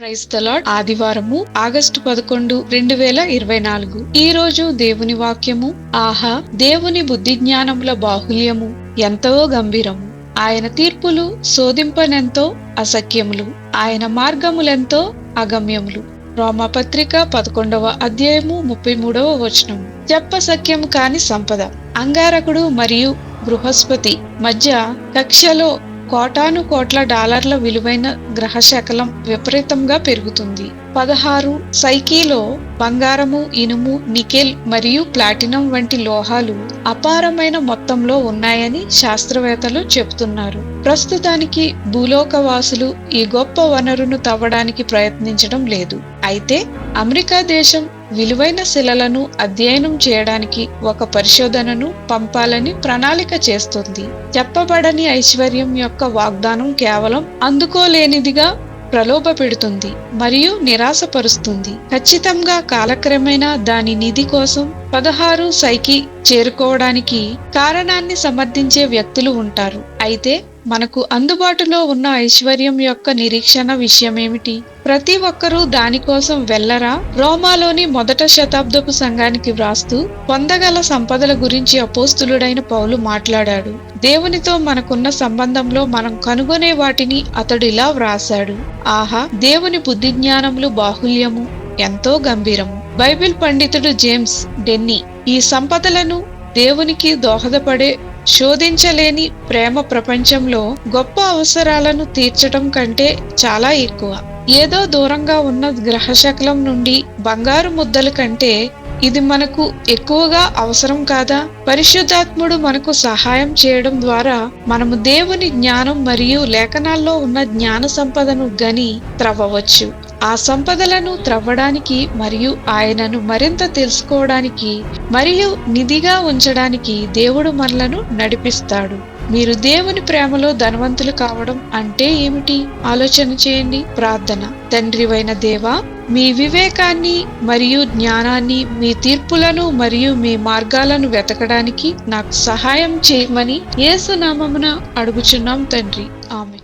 Praise the Lord. ఆదివారము August 11, 2024. ఈ రోజు దేవుని వాక్యము. ఆహా, దేవుని బుద్ధి జ్ఞానముల బాహుల్యము ఎంతో గంభీరము. ఆయన తీర్పులు శోధింపనెంతో అసఖ్యములు, ఆయన మార్గములెంతో అగమ్యములు. రోమాపత్రిక 11వ అధ్యాయము 33వ వచనం. చెప్పసఖ్యము కాని సంపద. అంగారకుడు మరియు బృహస్పతి మధ్య కక్షలో కోటాను కోట్ల డాలర్ల విలువైన గ్రహశకలం విపరీతంగా పెరుగుతుంది. 16 సైకీలో బంగారము, ఇనుము, నికెల్ మరియు ప్లాటినం వంటి లోహాలు అపారమైన మొత్తంలో ఉన్నాయని శాస్త్రవేత్తలు చెబుతున్నారు. ప్రస్తుతానికి భూలోకవాసులు ఈ గొప్ప వనరును తవ్వడానికి ప్రయత్నించడం లేదు. అయితే అమెరికా దేశం విలువైన శిలలను అధ్యయనం చేయడానికి ఒక పరిశోధనను పంపాలని ప్రణాళిక చేస్తుంది. చెప్పబడని ఐశ్వర్యం యొక్క వాగ్దానం కేవలం అందుకోలేనిదిగా ప్రలోభ పెడుతుంది మరియు నిరాశపరుస్తుంది. ఖచ్చితంగా కాలక్రమేణా దాని నిధి కోసం 16 సైకి చేరుకోవడానికి కారణాన్ని సమర్థించే వ్యక్తులు ఉంటారు. అయితే మనకు అందుబాటులో ఉన్న ఐశ్వర్యం యొక్క నిరీక్షణ విషయమేమిటి? ప్రతి ఒక్కరూ దానికోసం వెళ్లరా? రోమాలోని 1వ శతాబ్దపు సంఘానికి వ్రాస్తూ పొందగల సంపదల గురించి అపోస్తులుడైన పౌలు మాట్లాడాడు. దేవునితో మనకున్న సంబంధంలో మనం కనుగొనే వాటిని అతడు ఇలా వ్రాశాడు. ఆహా, దేవుని బుద్ధి జ్ఞానములు బాహుల్యము ఎంతో గంభీరము. బైబిల్ పండితుడు జేమ్స్ డెన్నీ ఈ సంపదలను దేవునికి దోహదపడే శోధించలేని ప్రేమ ప్రపంచంలో గొప్ప అవసరాలను తీర్చడం కంటే చాలా ఎక్కువ. ఏదో దూరంగా ఉన్న గ్రహశకలం నుండి బంగారు ముద్దల కంటే ఇది మనకు ఎక్కువగా అవసరం కాదా? పరిశుద్ధాత్ముడు మనకు సహాయం చేయడం ద్వారా మనము దేవుని జ్ఞానం మరియు లేఖనాల్లో ఉన్న జ్ఞాన సంపదను గని త్రవ్వవచ్చు. ఆ సంపదలను త్రవ్వడానికి మరియు ఆయనను మరింత తెలుసుకోవడానికి మరియు నిధిగా ఉంచడానికి దేవుడు మనలను నడిపిస్తాడు. మీరు దేవుని ప్రేమలో ధనవంతులు కావడం అంటే ఏమిటి? ఆలోచన చేయండి. ప్రార్థన. తండ్రివైన దేవా, మీ వివేకాన్ని మరియు జ్ఞానాన్ని, మీ తీర్పులను మరియు మీ మార్గాలను వెతకడానికి నాకు సహాయం చేయమని యేసు నామమున అడుగుచున్నాం తండ్రి. ఆమేన్.